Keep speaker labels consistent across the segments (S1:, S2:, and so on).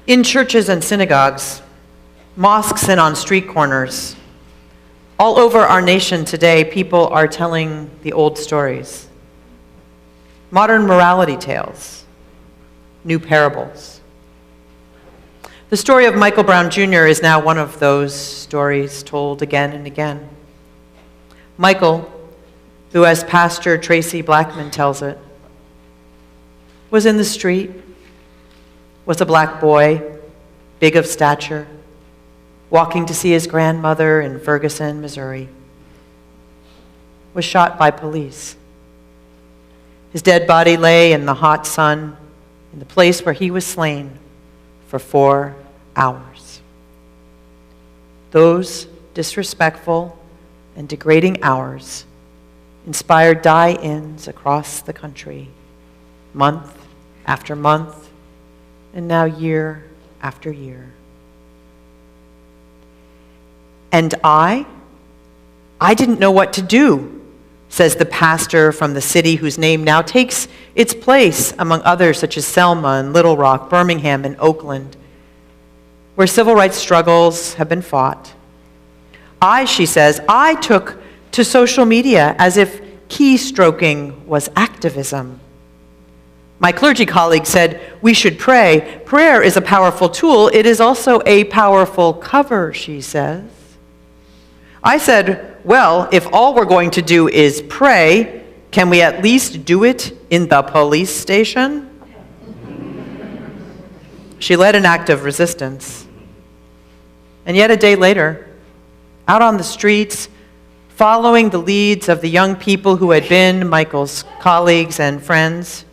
S1: In churches and synagogues, mosques and on street corners, all over our nation today, people are telling the old stories. Modern morality tales, new parables. The story of Michael Brown Jr. is now one of those stories told again and again. Michael, who as Pastor Tracy Blackman tells it, was in the street, was a black boy, big of stature, walking to see his grandmother in Ferguson, Missouri, was shot by police. His dead body lay in the hot sun in the place where he was slain for 4 hours. Those disrespectful and degrading hours inspired die-ins across the country, month after month, and now year after year. And I didn't know what to do, says the pastor from the city whose name now takes its place among others such as Selma and Little Rock, Birmingham and Oakland, where civil rights struggles have been fought. She says, I took to social media as if keystroking was activism. My clergy colleague said, we should pray. Prayer is a powerful tool. It is also a powerful cover, she says. I said, well, if all we're going to do is pray, can we at least do it in the police station? She led an act of resistance. And yet a day later, out on the streets, following the leads of the young people who had been Michael's colleagues and friends,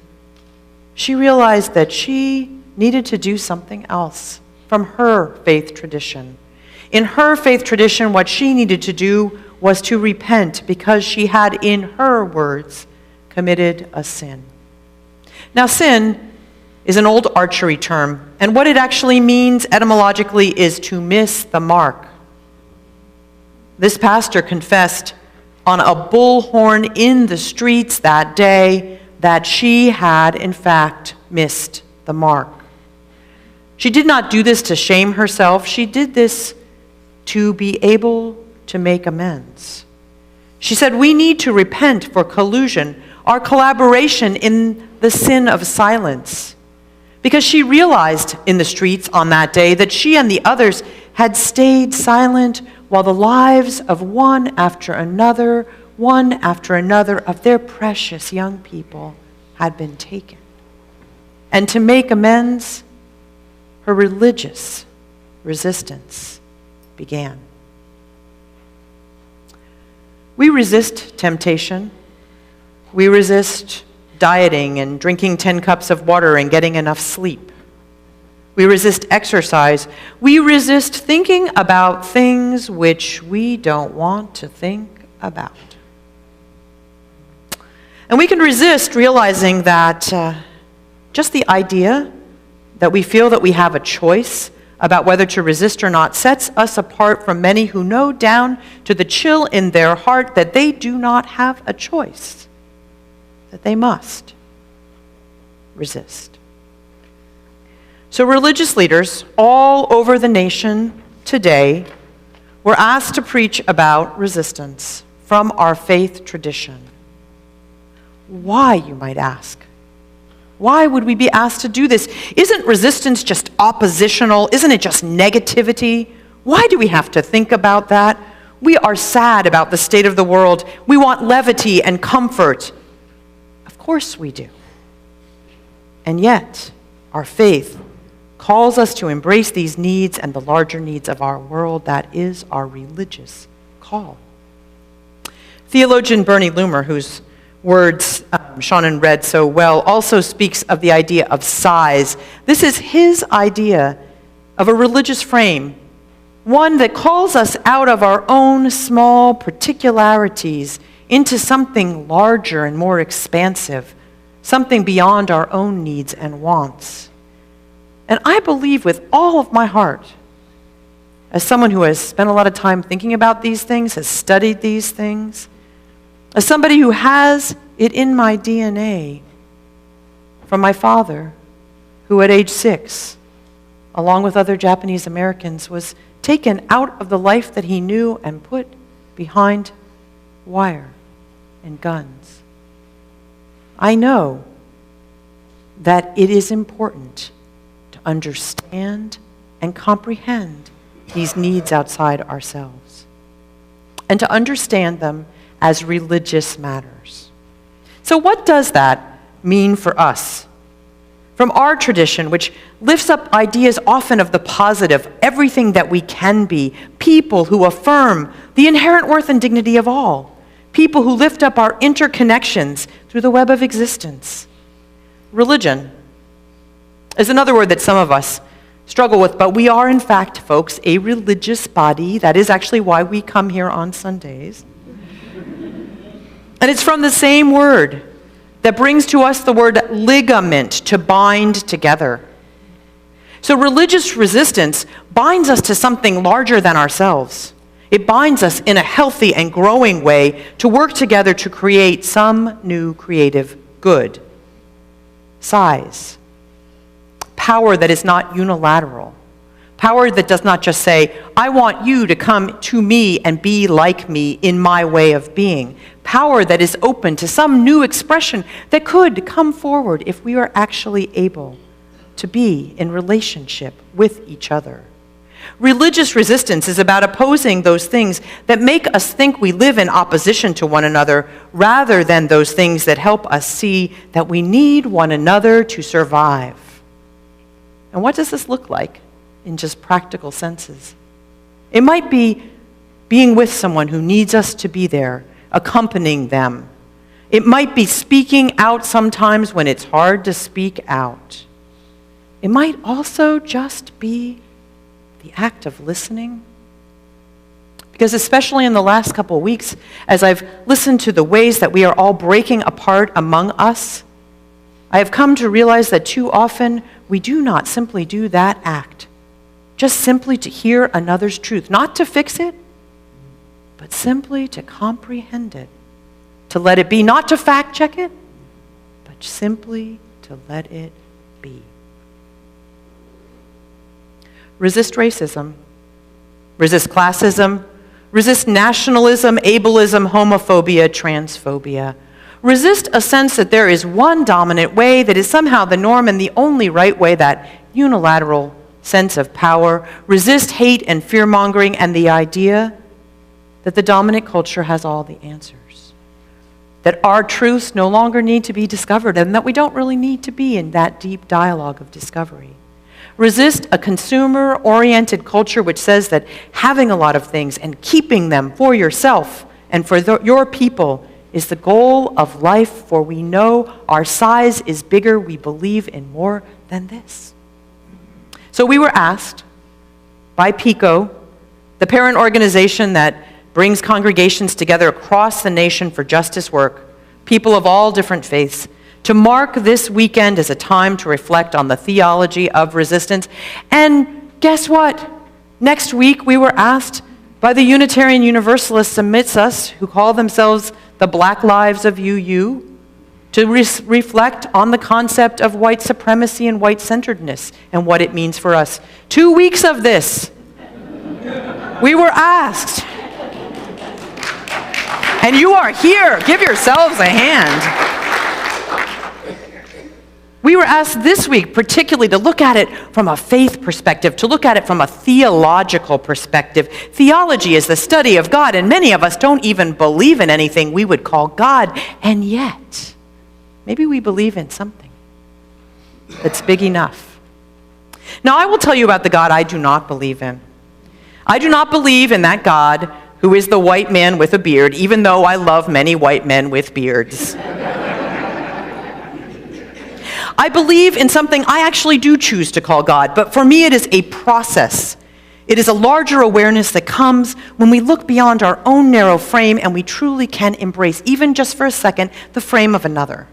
S1: she realized that she needed to do something else from her faith tradition. In her faith tradition, what she needed to do was to repent because she had, in her words, committed a sin. Now, sin is an old archery term, and what it actually means etymologically is to miss the mark. This pastor confessed on a bullhorn in the streets that day that she had, in fact, missed the mark. She did not do this to shame herself. She did this to be able to make amends. She said, we need to repent for collusion, our collaboration in the sin of silence. Because she realized in the streets on that day that she and the others had stayed silent while the lives of one after another of their precious young people had been taken. And to make amends, her religious resistance began. We resist temptation. We resist dieting and drinking 10 cups of water and getting enough sleep. We resist exercise. We resist thinking about things which we don't want to think about. And we can resist realizing that just the idea that we feel that we have a choice about whether to resist or not sets us apart from many who know down to the chill in their heart that they do not have a choice, that they must resist. So religious leaders all over the nation today were asked to preach about resistance from our faith tradition. Why, you might ask? Why would we be asked to do this? Isn't resistance just oppositional? Isn't it just negativity? Why do we have to think about that? We are sad about the state of the world. We want levity and comfort. Of course we do. And yet, our faith calls us to embrace these needs and the larger needs of our world. That is our religious call. Theologian Bernie Loomer, whose words Shannon read so well, also speaks of the idea of size. This is his idea of a religious frame, one that calls us out of our own small particularities into something larger and more expansive, something beyond our own needs and wants. And I believe with all of my heart, as someone who has spent a lot of time thinking about these things, has studied these things, as somebody who has it in my DNA from my father, who at age 6, along with other Japanese Americans, was taken out of the life that he knew and put behind wire and guns. I know that it is important to understand and comprehend these needs outside ourselves, and to understand them as religious matters. So what does that mean for us? From our tradition, which lifts up ideas often of the positive, everything that we can be, people who affirm the inherent worth and dignity of all, people who lift up our interconnections through the web of existence. Religion is another word that some of us struggle with, but we are, in fact, folks, a religious body. That is actually why we come here on Sundays. And it's from the same word that brings to us the word ligament, to bind together. So religious resistance binds us to something larger than ourselves. It binds us in a healthy and growing way to work together to create some new creative good. Size. Power that is not unilateral. Power that does not just say, I want you to come to me and be like me in my way of being. Power that is open to some new expression that could come forward if we are actually able to be in relationship with each other. Religious resistance is about opposing those things that make us think we live in opposition to one another, rather than those things that help us see that we need one another to survive. And what does this look like in just practical senses? It might be being with someone who needs us to be there, accompanying them. It might be speaking out sometimes when it's hard to speak out. It might also just be the act of listening. Because especially in the last couple of weeks, as I've listened to the ways that we are all breaking apart among us, I have come to realize that too often we do not simply do that act, just simply to hear another's truth, not to fix it, but simply to comprehend it, to let it be, not to fact check it, but simply to let it be. Resist racism, resist classism, resist nationalism, ableism, homophobia, transphobia. Resist a sense that there is one dominant way that is somehow the norm and the only right way, that unilateral sense of power. Resist hate and fear-mongering and the idea that the dominant culture has all the answers. That our truths no longer need to be discovered, and that we don't really need to be in that deep dialogue of discovery. Resist a consumer-oriented culture which says that having a lot of things and keeping them for yourself and for your people is the goal of life, for we know our size is bigger. We believe in more than this. So we were asked by PICO, the parent organization that brings congregations together across the nation for justice work, people of all different faiths, to mark this weekend as a time to reflect on the theology of resistance. And guess what? Next week we were asked by the Unitarian Universalists amidst us, who call themselves the Black Lives of UU, to reflect on the concept of white supremacy and white-centeredness and what it means for us. 2 weeks of this, we were asked. And you are here. Give yourselves a hand. We were asked this week particularly to look at it from a faith perspective, to look at it from a theological perspective. Theology is the study of God, and many of us don't even believe in anything we would call God, and yet, maybe we believe in something that's big enough. Now, I will tell you about the God I do not believe in. I do not believe in that God who is the white man with a beard, even though I love many white men with beards. I believe in something I actually do choose to call God, but for me it is a process. It is a larger awareness that comes when we look beyond our own narrow frame and we truly can embrace, even just for a second, the frame of another.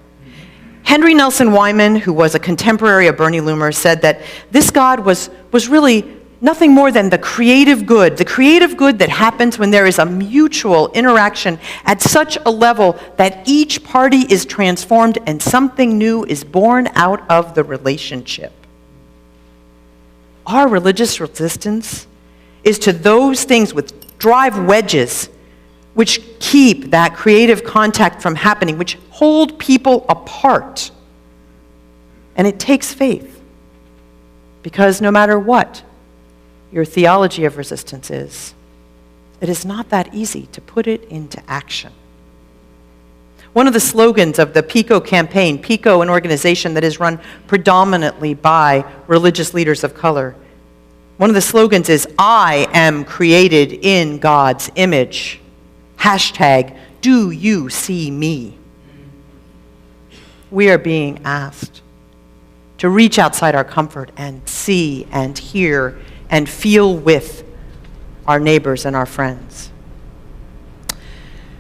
S1: Henry Nelson Wyman, who was a contemporary of Bernie Loomer, said that this God was really nothing more than the creative good that happens when there is a mutual interaction at such a level that each party is transformed and something new is born out of the relationship. Our religious resistance is to those things which drive wedges, which keep that creative contact from happening, which hold people apart. And it takes faith, because no matter what your theology of resistance is, it is not that easy to put it into action. One of the slogans of the PICO campaign, PICO, an organization that is run predominantly by religious leaders of color, one of the slogans is, "I am created in God's image." Hashtag, "Do you see me?" We are being asked to reach outside our comfort and see and hear and feel with our neighbors and our friends.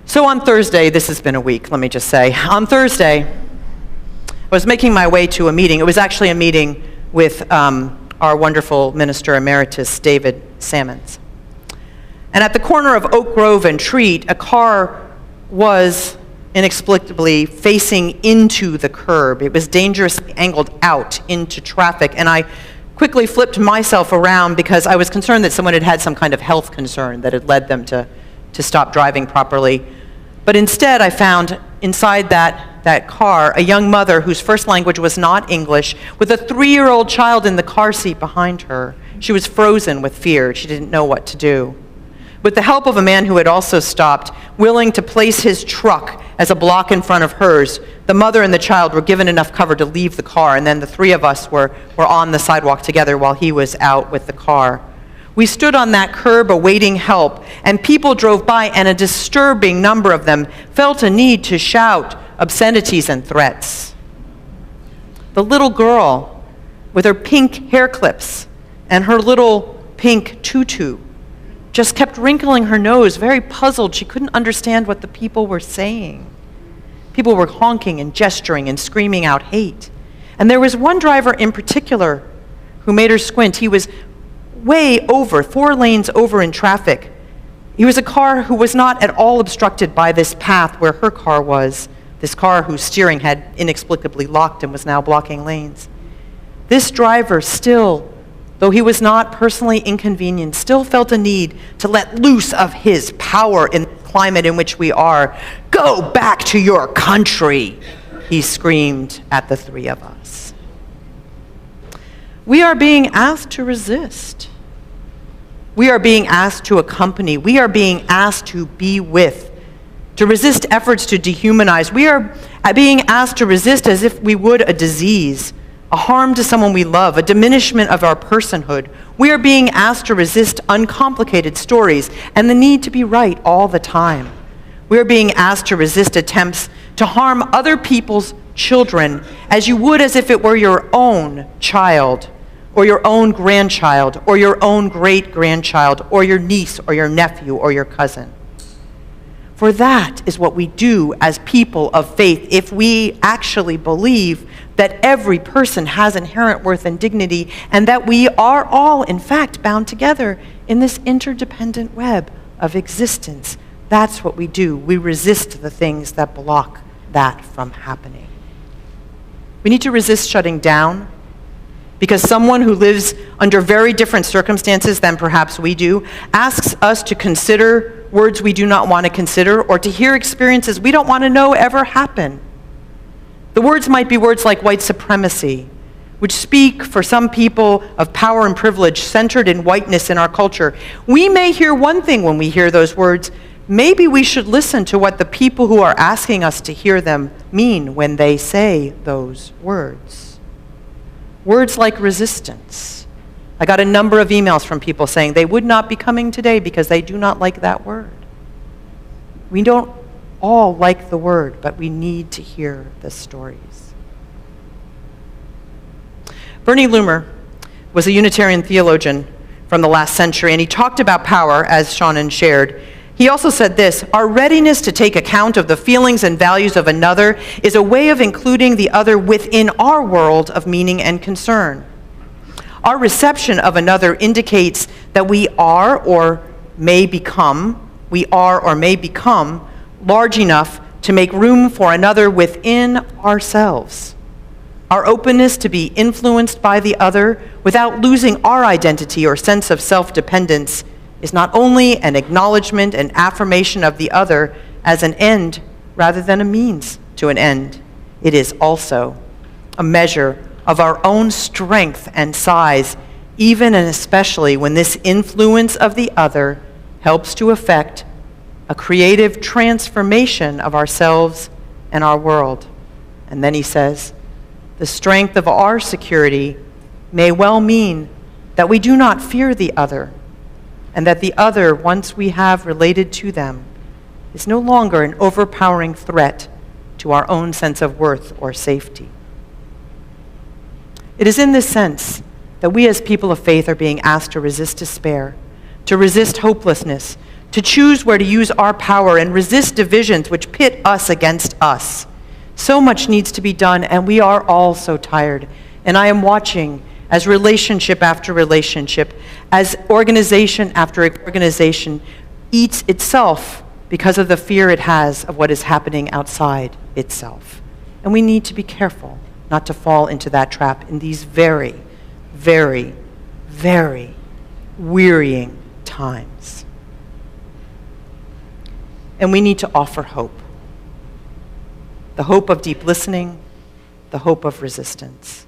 S1: So on Thursday, this has been a week, let me just say. On Thursday, I was making my way to a meeting. It was actually a meeting with our wonderful minister emeritus, David Sammons. And at the corner of Oak Grove and Treat, a car was inexplicably facing into the curb. It was dangerously angled out into traffic, and I quickly flipped myself around because I was concerned that someone had had some kind of health concern that had led them to stop driving properly. But instead, I found inside that car a young mother whose first language was not English, with a 3-year-old child in the car seat behind her. She was frozen with fear. She didn't know what to do. With the help of a man who had also stopped, willing to place his truck as a block in front of hers, the mother and the child were given enough cover to leave the car, and then the three of us were on the sidewalk together while he was out with the car. We stood on that curb awaiting help, and people drove by, and a disturbing number of them felt a need to shout obscenities and threats. The little girl with her pink hair clips and her little pink tutu just kept wrinkling her nose, very puzzled. She couldn't understand what the people were saying. People were honking and gesturing and screaming out hate. And there was one driver in particular who made her squint. He was way over, 4 lanes over in traffic. He was a car who was not at all obstructed by this path where her car was, this car whose steering had inexplicably locked and was now blocking lanes. This driver still, though he was not personally inconvenienced, still felt a need to let loose of his power in the climate in which we are. "Go back to your country," he screamed at the three of us. We are being asked to resist. We are being asked to accompany. We are being asked to be with, to resist efforts to dehumanize. We are being asked to resist as if we would a disease, a harm to someone we love, a diminishment of our personhood. We are being asked to resist uncomplicated stories and the need to be right all the time. We are being asked to resist attempts to harm other people's children as you would as if it were your own child, or your own grandchild, or your own great-grandchild, or your niece, or your nephew, or your cousin. For that is what we do as people of faith if we actually believe that every person has inherent worth and dignity, and that we are all, in fact, bound together in this interdependent web of existence. That's what we do. We resist the things that block that from happening. We need to resist shutting down, because someone who lives under very different circumstances than perhaps we do asks us to consider words we do not want to consider, or to hear experiences we don't want to know ever happen. The words might be words like white supremacy, which speak for some people of power and privilege centered in whiteness in our culture. We may hear one thing when we hear those words. Maybe we should listen to what the people who are asking us to hear them mean when they say those words. Words like resistance. I got a number of emails from people saying they would not be coming today because they do not like that word. We don't all like the word, but we need to hear the stories. Bernie Loomer was a Unitarian theologian from the last century, and he talked about power, as Shannon shared. He also said this: our readiness to take account of the feelings and values of another is a way of including the other within our world of meaning and concern. Our reception of another indicates that we are or may become large enough to make room for another within ourselves. Our openness to be influenced by the other without losing our identity or sense of self-dependence is not only an acknowledgement and affirmation of the other as an end rather than a means to an end. It is also a measure of our own strength and size, even and especially when this influence of the other helps to effect a creative transformation of ourselves and our world. And then he says, the strength of our security may well mean that we do not fear the other, and that the other, once we have related to them, is no longer an overpowering threat to our own sense of worth or safety. It is in this sense that we as people of faith are being asked to resist despair, to resist hopelessness, to choose where to use our power and resist divisions which pit us against us. So much needs to be done, and we are all so tired. And I am watching as relationship after relationship, as organization after organization eats itself because of the fear it has of what is happening outside itself. And we need to be careful not to fall into that trap in these very, very, very wearying times. And we need to offer hope. The hope of deep listening, the hope of resistance,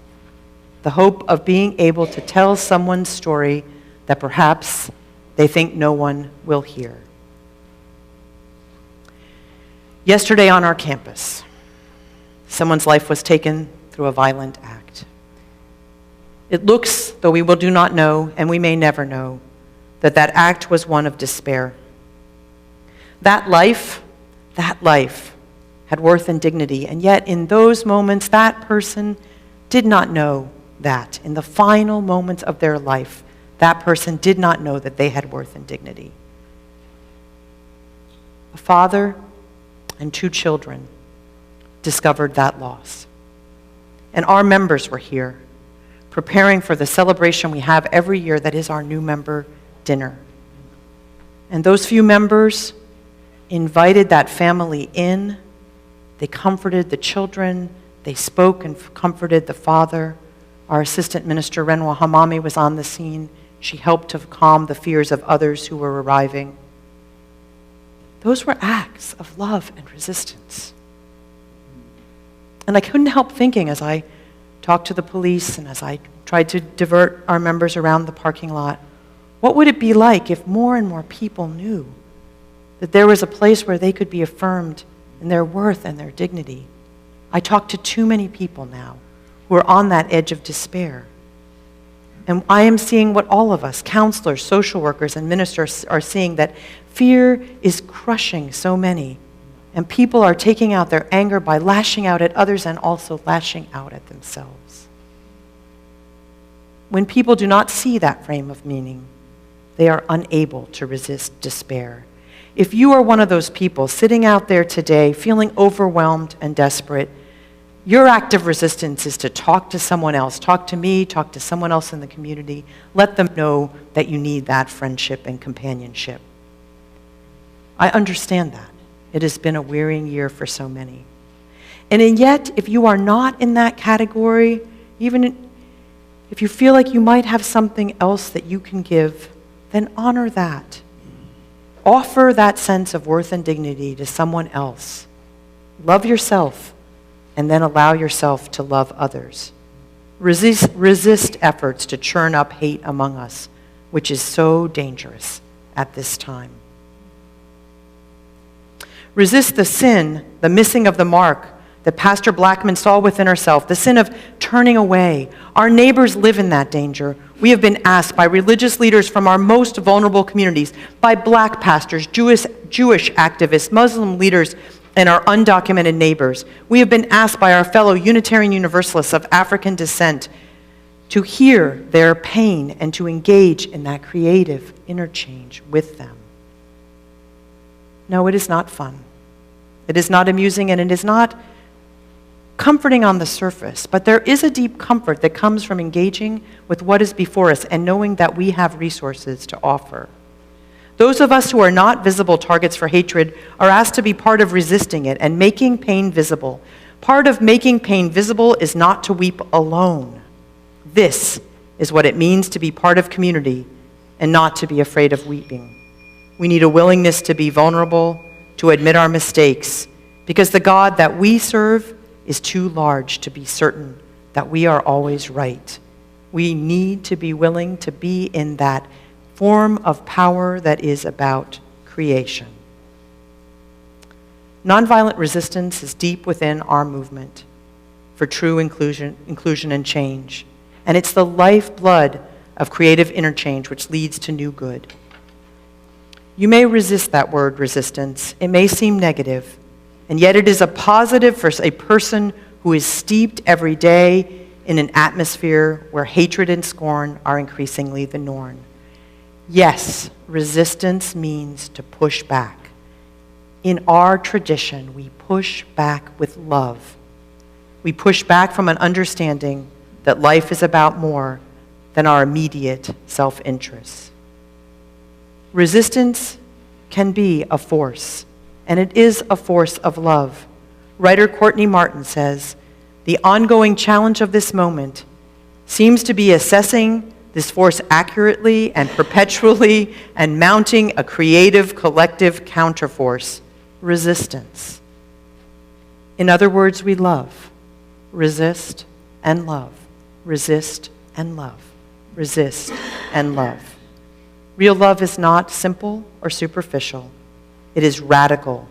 S1: the hope of being able to tell someone's story that perhaps they think no one will hear. Yesterday on our campus, someone's life was taken through a violent act. It looks, though we do not know, and we may never know, that that act was one of despair. That life had worth and dignity, and yet in those moments, that person did not know that. In the final moments of their life, that person did not know that they had worth and dignity. A father and 2 children discovered that loss. And our members were here, preparing for the celebration we have every year that is our new member dinner. And those few members invited that family in. They comforted the children. They spoke and comforted the father. Our assistant minister, Renwa Hamami, was on the scene. She helped to calm the fears of others who were arriving. Those were acts of love and resistance. And I couldn't help thinking as I talked to the police and as I tried to divert our members around the parking lot, what would it be like if more and more people knew that there was a place where they could be affirmed in their worth and their dignity? I talk to too many people now who are on that edge of despair. And I am seeing what all of us, counselors, social workers, and ministers are seeing, that fear is crushing so many. And people are taking out their anger by lashing out at others and also lashing out at themselves. When people do not see that frame of meaning, they are unable to resist despair. If you are one of those people sitting out there today feeling overwhelmed and desperate, your act of resistance is to talk to someone else. Talk to me, talk to someone else in the community. Let them know that you need that friendship and companionship. I understand that. It has been a wearying year for so many. And yet, if you are not in that category, even if you feel like you might have something else that you can give, then honor that. Offer that sense of worth and dignity to someone else. Love yourself, and then allow yourself to love others. Resist efforts to churn up hate among us, which is so dangerous at this time. Resist the sin, the missing of the mark that Pastor Blackman saw within herself, the sin of turning away. Our neighbors live in that danger. We have been asked by religious leaders from our most vulnerable communities, by black pastors, Jewish activists, Muslim leaders, and our undocumented neighbors. We have been asked by our fellow Unitarian Universalists of African descent to hear their pain and to engage in that creative interchange with them. No, it is not fun. It is not amusing, and it is not comforting on the surface, but there is a deep comfort that comes from engaging with what is before us and knowing that we have resources to offer. Those of us who are not visible targets for hatred are asked to be part of resisting it and making pain visible Part of making pain visible is not to weep alone. This is what it means to be part of community and not to be afraid of weeping. We need a willingness to be vulnerable, to admit our mistakes, because the God that we serve is too large to be certain that we are always right. We need to be willing to be in that form of power that is about creation. Nonviolent resistance is deep within our movement for true inclusion and change. And it's the lifeblood of creative interchange which leads to new good. You may resist that word, resistance. It may seem negative, and yet it is a positive for a person who is steeped every day in an atmosphere where hatred and scorn are increasingly the norm. Yes, resistance means to push back. In our tradition, we push back with love. We push back from an understanding that life is about more than our immediate self-interest. Resistance can be a force, and it is a force of love. Writer Courtney Martin says, "The ongoing challenge of this moment seems to be assessing this force accurately and perpetually and mounting a creative collective counterforce, resistance." In other words, we love, resist, and love, resist, and love, resist, and love. Real love is not simple or superficial. It is radical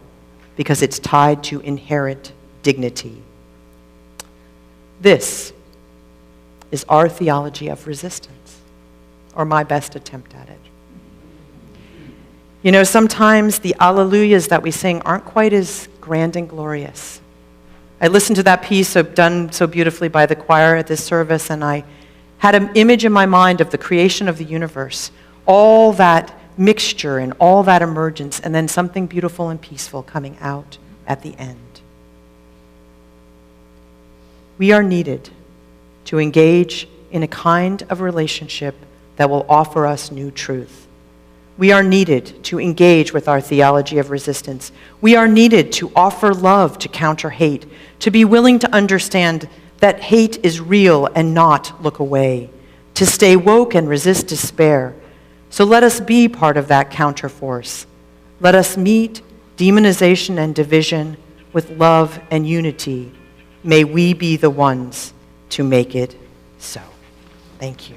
S1: because it's tied to inherent dignity. This is our theology of resistance, or my best attempt at it. You know, sometimes the alleluias that we sing aren't quite as grand and glorious. I listened to that piece done so beautifully by the choir at this service, and I had an image in my mind of the creation of the universe, all that mixture and all that emergence, and then something beautiful and peaceful coming out at the end. We are needed to engage in a kind of relationship that will offer us new truth. We are needed to engage with our theology of resistance. We are needed to offer love to counter hate, to be willing to understand that hate is real and not look away, to stay woke and resist despair. So let us be part of that counterforce. Let us meet demonization and division with love and unity. May we be the ones to make it so. Thank you.